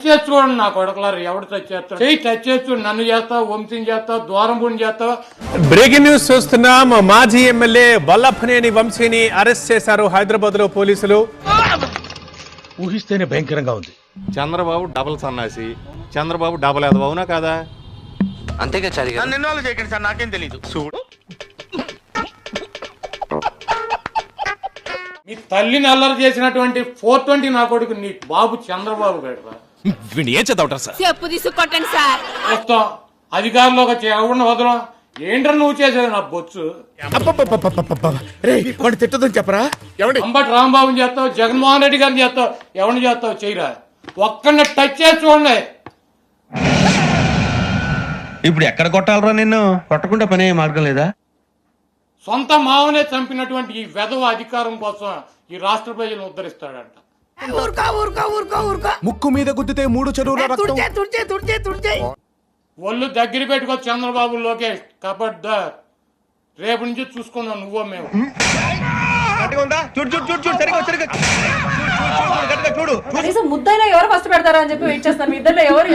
చూడండి నా కొడుకులారు ఎవడు టచ్ చేస్తాడు చెయ్యి టచ్ చేస్తూ నన్ను చేస్తావు వంశీని చేస్తావు దూరంపుని చేస్తావు. బ్రేకింగ్ న్యూస్ చూస్తున్నాం. మాజీ ఎమ్మెల్యే వల్లభనేని వంశీని అరెస్ట్ చేశారు హైదరాబాద్ లో పోలీసులు. ఊహిస్తేనే భయంకరంగా ఉంది. చంద్రబాబు డబుల్ సన్నాసి, చంద్రబాబు డబుల్ ఎదవ, అవునా కాదా? అంతేగా చారి గారు. నిన్న చేయకండి సార్, నాకేం తెలీదు. చూడు, నీ తల్లిని అల్లరి చేసినటువంటి 420 నా కొడుకు నీ బాబు చంద్రబాబు గడరా. వీడిని ఏం చదవటం సార్? చెప్పు తీసుకొట్టండి సార్. వస్తాం అధికారంలోకి వచ్చి ఎవరిని వదలం. ఏంట్రా నువ్వు చేసేది నా బొచ్చు. తిట్టదని చెప్పరా? అంబటి రాంబాబుని చేస్తావు, జగన్మోహన్ రెడ్డి గారిని చేస్తావు, ఎవరిని చేస్తావు చేయరా. ఒక్కడిని టచ్ చేసి చూడండి. ఇప్పుడు ఎక్కడ కొట్టాలరా నిన్ను? కొట్టకుండా పనే మార్గం లేదా? సొంత మావనే చంపినటువంటి ఈ వెధవ అధికారం కోసం ఈ రాష్ట్ర ప్రజలను ఉద్ధరిస్తాడంట. ముక్కు మీద గుద్దితే 3 చెరువుల రక్తం. ఒళ్ళు దగ్గర పెట్టుకో చంద్రబాబు లోకేష్ కబడ్దార్. రేపు నుంచి చూసుకున్నాం నువ్వో మేము. కనీసం ముద్దైనా ఎవరు ఫస్ట్ పెడతారా అని చెప్పి వెయిట్ చేస్తాను. మీ ఇద్దరు ఎవరు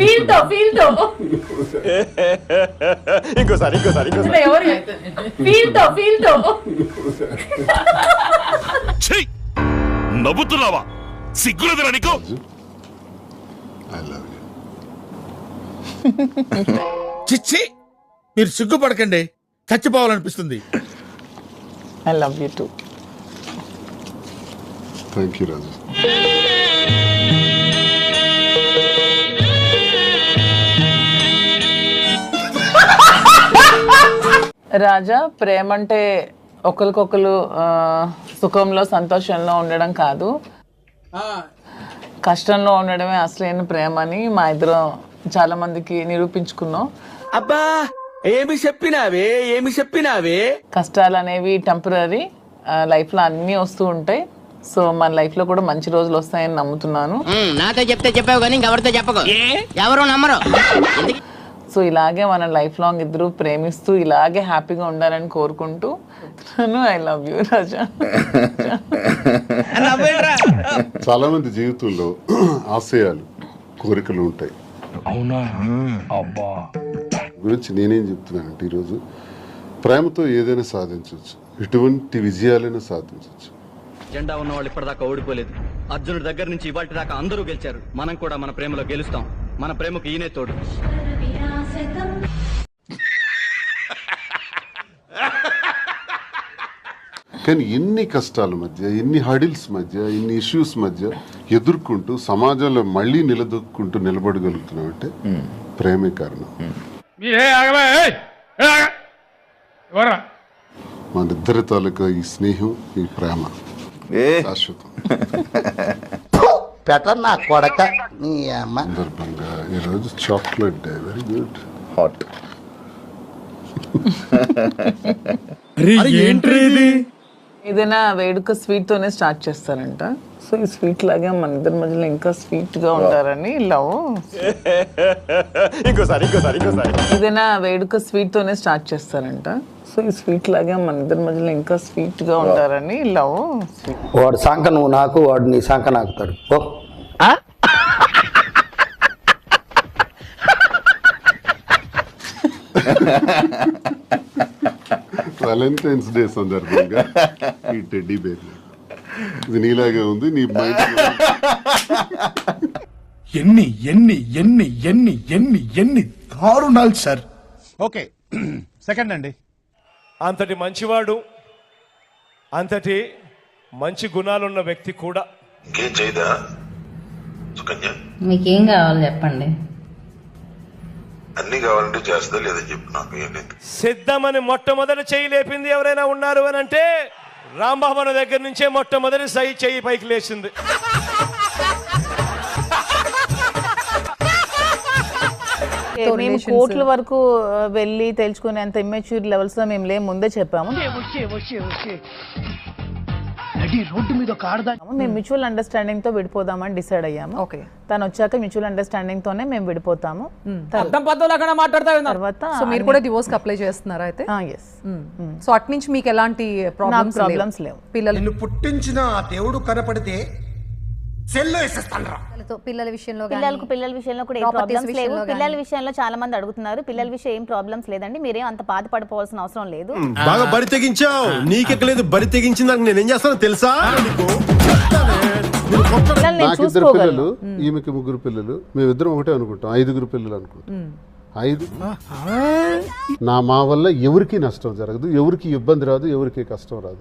ఫీల్ తో ఎవరు ఫీల్ తో నవ్వుతున్నావా? సిగ్గులేదురా నీకు? చిచ్చి, మీరు సిగ్గుపడకండి, చచ్చిపోవాలనిపిస్తుంది. I love you too. Thank you, Raja. రాజా, ప్రేమ అంటే ఒకరికొకరు సుఖంలో సంతోషంలో ఉండడం కాదు, కష్టంలో ఉండడమే అసలైన ప్రేమ అని మా ఇద్దరం చాలా మందికి నిరూపించుకున్నాం. అబ్బా, ఏమి చెప్పినావే. కష్టాలు అనేవి టెంపరీ, లైఫ్ లో అన్నీ వస్తూ ఉంటాయి. సో మన లైఫ్ లో కూడా మంచి రోజులు వస్తాయని నమ్ముతున్నాను. నాతో చెప్తే చెప్పావు కానీ ఎవరితో చెప్పకు, ఎవరు నమ్మరు. సో ఇలాగే మన లైఫ్ లాంగ్ ఇద్దరు ప్రేమిస్తూ ఇలాగే హ్యాపీగా ఉండాలని కోరుకుంటూ ఐ లవ్ యూ రాజా. చాలా మంది జీవితంలో ఆశయాలు, కోరికలు ఉంటాయి. అవునా? అబ్బా, గురించి నేనేం చెప్తున్నానంటే ఈరోజు ప్రేమతో ఏదైనా సాధించవచ్చు, ఎటువంటి విజయాలైనా సాధించవచ్చు. జెండా ఉన్న వాళ్ళు ఇప్పటిదాకా ఓడిపోలేదు. అర్జునుడి దగ్గర నుంచి ఇవాటి దాకా అందరూ గెలిచారు. మనం కూడా మన ప్రేమలో గెలుస్తాం. మన ప్రేమకు ఈయనే తోడు. కానీ ఎన్ని కష్టాల మధ్య, ఎన్ని హడిల్స్ మధ్య, ఎన్ని ఇష్యూస్ మధ్య ఎదుర్కొంటూ సమాజంలో మళ్ళీ నిలబడగలుగుతున్నాం అంటే ప్రేమే కారణం. మన ఇద్దరి తాలూకా ఈ స్నేహం, ఈ ప్రేమ శాశ్వతం. సందర్భంగా ఈరోజు chocolate day. Very good. Hot. ఏదైనా వేడుక స్వీట్ తోనే స్టార్ట్ చేస్తారంట. సో ఈ స్వీట్ లాగే మన ఇద్దరి మధ్యలో ఇంకా స్వీట్ గా ఉంటారని లవ్. ఏదైనా వేడుక స్వీట్ తోనే స్టార్ట్ చేస్తారంట. సో ఈ స్వీట్ లాగే మన ఇద్దరి మధ్యలో ఇంకా స్వీట్ గా ఉంటారని లవ్. వాడు శాంక నువ్వు నాకు, వాడు నీ శాంక నాకుతాడు. వాలంటైన్స్ డే సందర్భంగా ఈ టెడ్డీ బేర్ ఇది నీలాగే ఉంది. నీ మైండ్ ఎన్ని ఎన్ని ఎన్ని ఎన్ని ఎన్ని ఎన్ని దారుణాలు సార్. ఓకే, సెకండ్ అండి. అంతటి మంచివాడు, అంతటి మంచి గుణాలున్న వ్యక్తి కూడా మీకేం కావాలి చెప్పండి. అన్ని కావాలంటే చేస్తా లేదని చెప్పి నాకు సిద్ధమని మొట్టమొదటి చెయ్యి లేపింది ఎవరైనా ఉన్నారు అని అంటే రాంబాబు దగ్గర నుంచే మొట్టమొదటి చెయ్యి పైకి లేచింది. మేము కోట్ల వరకు వెళ్ళి తెలుసుకునేంత ఇమ్మెచ్యూర్ లెవెల్స్ లో మేము లేము, ముందే చెప్పాము. మేము మ్యూచువల్ అండర్స్టాండింగ్ తో విడిపోదామని డిసైడ్ అయ్యాము. తను వచ్చాక మ్యూచువల్ అండర్స్టాండింగ్ తోనే మేము విడిపోతాము. తర్వాత మీరు కూడా డివోర్స్ కి అప్లై చేస్తున్నారా అయితే? సో అటు నుంచి మీకు ఎలాంటి ప్రాబ్లమ్స్ లేవు? లేవు. పిల్లలు పుట్టించిన ఆ దేవుడు కనపడితే పిల్లల విషయంలో పిల్లల విషయంలో కూడా ఏం ప్రాబ్లమ్స్ లేవు. పిల్లల విషయంలో చాలా మంది అడుగుతున్నారు. పిల్లల విషయం ఏం ప్రాబ్లమ్స్ లేదండి. మీరేం అంత బాధపడిపోవాల్సిన అవసరం లేదు. బాగా బరి తెగించావు. నీకెక్కలేదు, బరి తెగించిందాక నేనేం చేస్తానో తెలుసా? నాకు 2 పిల్లలు, ఈమెకి 3 పిల్లలు, మేమిద్దరం ఒకటే అనుకుంటాం, 5 పిల్లలు అనుకుంటాం. 5 మా వల్ల ఎవరికి నష్టం జరగదు, ఎవరికి ఇబ్బంది రాదు, ఎవరికి కష్టం రాదు.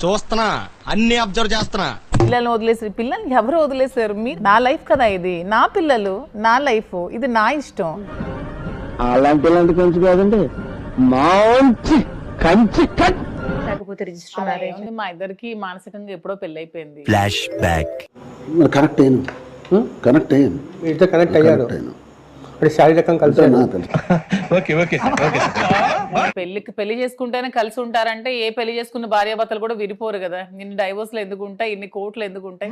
చూస్తున్నా, అన్ని అబ్జర్వ్ చేస్తున్నా. పిల్లల్ని వదిలేసారు. పిల్లల్ని ఎవరు వదిలేసారు? మీరు నా లైఫ్ కదా, ఇది నా పిల్లలు, నా లైఫ్, ఇది నా ఇష్టం. అలాంటి కంచి కాదండి, మంచి కంచి కట్. లేకపోతే రిజిస్టర్ మా ఇద్దరికి మానసికంగా ఎప్పుడో పెళ్లి అయిపోయింది. Flash back. కనెక్ట్ అయ్యాను, కనెక్ట్ అయ్యాను, మీతో కనెక్ట్ అయ్యారు. ఇప్పుడు శారీరకం కలిసి పెళ్లి చేసుకుంటేనే కలిసి ఉంటారంటే ఏ పెళ్లి చేసుకున్న భార్యాభర్తలు కూడా విడిపోరు కదా. ఇన్ని డైవోర్స్లు ఎందుకు ఉంటాయి, ఇన్ని కోర్టులు ఎందుకు ఉంటాయి?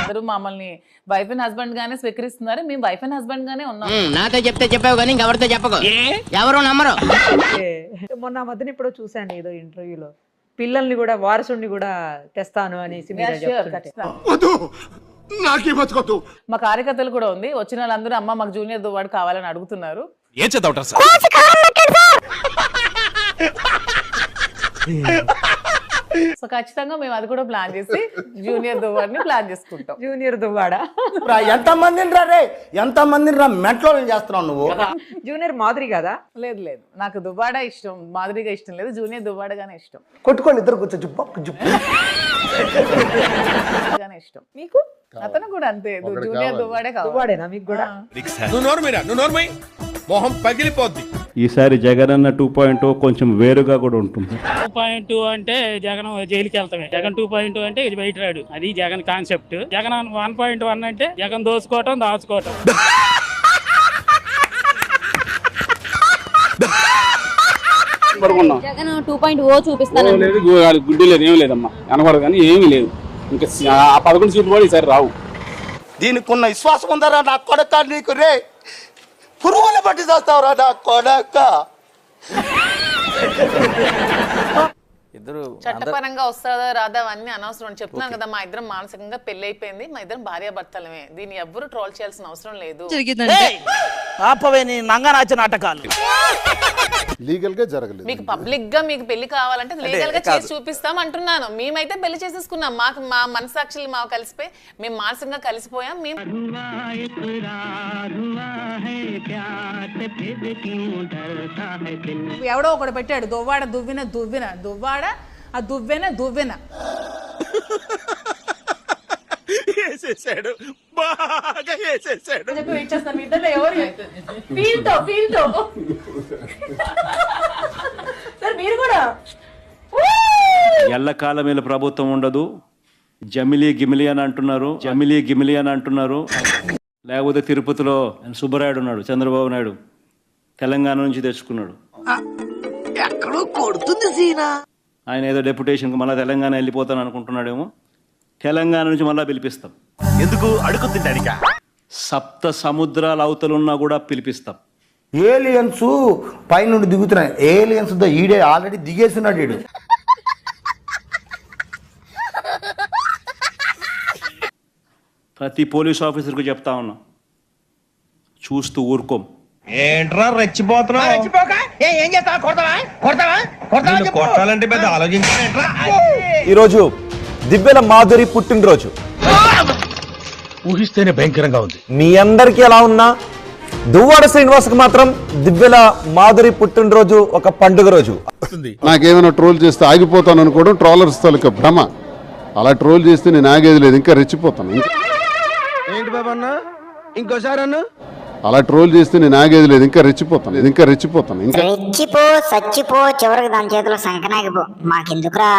అందరూ మమ్మల్ని వైఫ్ అండ్ హస్బెండ్ గానే స్వీకరిస్తున్నారు. మేము వైఫ్ అండ్ హస్బెండ్ గానే ఉన్నాం. నాతో చెప్తే చెప్పావు కానీ ఇంకెవరితో చెప్పకు. ఎవరు నమ్మరు. మొన్న మధ్యన ఇప్పుడు చూసాను ఏదో ఇంటర్వ్యూలో పిల్లల్ని కూడా వారసుని కూడా తెస్తాను అనేసి మా కార్యకర్తలు కూడా ఉంది. వచ్చిన వాళ్ళందరూ అమ్మ మాకు జూనియర్ దువ్వాడు కావాలని అడుగుతున్నారు. ఏం చదవటం సార్? సో ఖచ్చితంగా మేము అది కూడా ప్లాన్ చేసి జూనియర్ దువ్వాడిని ప్లాన్ చేసుకుంటాం. జూనియర్ దువ్వాడా? ఎంత మందిని రా మెట్లో చేస్తున్నావు నువ్వు? జూనియర్ మాదిరి కదా? లేదు లేదు, నాకు దువ్వాడా ఇష్టం, మాదిరిగా ఇష్టం లేదు. జూనియర్ దువ్వాడగానే ఇష్టం. కొట్టుకోండి ఇద్దరు కూర్చో, జుప్పు ఇష్టం. మీకు అతను కూడా అంతే, జూనియర్ దువ్వాడే కావాలి. దువ్వాడేనా మీకు కూడా? మొహం పగిలిపోద్ది. ఈసారి జగన్ అన్న 2.0 కొంచెం వేరుగా కూడా ఉంటుంది. 2.2 అంటే జగన్ జైలుకి వెళ్తామే. జగన్ 2.2 అంటే ఇది బయట రాడు. అది జగన్ కాన్సెప్ట్. జగన్ 1.1 అంటే జగన్ దోచుకోవటం, దాచుకోవటం. జగన్ 2.0 చూపిస్తాను. గుడ్డి లేదు, ఏమి లేదమ్మా, అనకూడదు కానీ ఏమీ లేదు. ఇంకా 11 సీట్లు కూడా ఈసారి రావు. దీనికి ఉన్న విశ్వాసం ఉందరా నా కొడక? నీకు రే పురుగుల పట్టి చేస్తావురా నా కొడక. చట్టపరంగా వస్తుందా రాదా అవన్నీ అనవసరం అని చెప్తున్నాను కదా. మా ఇద్దరం మానసికంగా పెళ్లి అయిపోయింది, మా ఇద్దరం భార్యాభర్తలమే. దీన్ని ఎవ్వరు ట్రోల్ చేయాల్సిన అవసరం లేదు. నంగనాచ నాటకాలు లీగల్ గా జరగలేదు. మీకు పబ్లిక్ గా మీకు పెళ్లి కావాలంటే లీగల్ గా చేసి చూపిస్తాం అంటున్నాను. మేమైతే పెళ్లి చేసేసుకున్నాం. మాకు మా మనసాక్షులు మాకు కలిసిపోయి మేము మానసికంగా కలిసిపోయాం. మేము ఎవడో ఒకడు పెట్టాడు దువ్వాడ దువ్విన దువ్విన దువ్వాడ ఆ దువ్వెన దువ్వెన వేసేసాడు, బాగా వేసేసాడు. మీరు కూడా ఎల్లకాలమేల ప్రభుత్వం ఉండదు. జమిలీ గిమిలి అని అంటున్నారు, జమిలీ గిమిలి అని అంటున్నారు. లేకపోతే తిరుపతిలో సుబ్బరాయుడు ఉన్నాడు, చంద్రబాబు నాయుడు తెలంగాణ నుంచి తెచ్చుకున్నాడు. ఆయన ఏదో డెప్యుటేషన్కి మళ్ళీ తెలంగాణ వెళ్ళిపోతాను అనుకుంటున్నాడేమో. తెలంగాణ నుంచి మళ్ళీ పిలిపిస్తాం. ఎందుకు? అడుగు తింటానికా? 7 సముద్రాల అవతలున్నా కూడా పిలిపిస్తాం. ఏలియన్స్ పైనుండి దిగుతున్నాయి. ఏలియన్స్ ఈడే ఆల్రెడీ దిగేస్తున్నాడు ఈడు. ప్రతి పోలీస్ ఆఫీసర్కు చెప్తా ఉన్నా, చూస్తూ ఊరుకోం. ఏంట్రా రెచ్చిపోతున్నావు? కొట్టాలంటే పెద్ద ఆలోచించారా? ఈరోజు దివ్యల మాధురి పుట్టినరోజు. ఊహిస్తేనే భయంకరంగా ఉంది. మీ అందరికీ ఎలా ఉన్నా దువ్వాడ శ్రీనివాస్కి మాత్రం దివ్యల మాధురి పుట్టినరోజు ఒక పండుగ రోజు. నాకేమైనా ట్రోల్ చేస్తే ఆగిపోతాను అనుకోవడం ట్రోలర్స్ తాలూకా భ్రమ. అలా ట్రోల్ చేస్తే నేను ఆగేది లేదు, ఇంకా రెచ్చిపోతాను. ఏంటి బాబా అన్న ఇంకోసారి అన్న? అలా ట్రోల్ చేస్తే నేను ఆగేది లేదు, ఇంకా రెచ్చిపోతాను, ఇంకా రెచ్చిపోతాను. ఇంకా రెచ్చిపో సచ్చిపో చివరికి దాని చేతిలో సంకనాగిపో, మాకెందుకురా.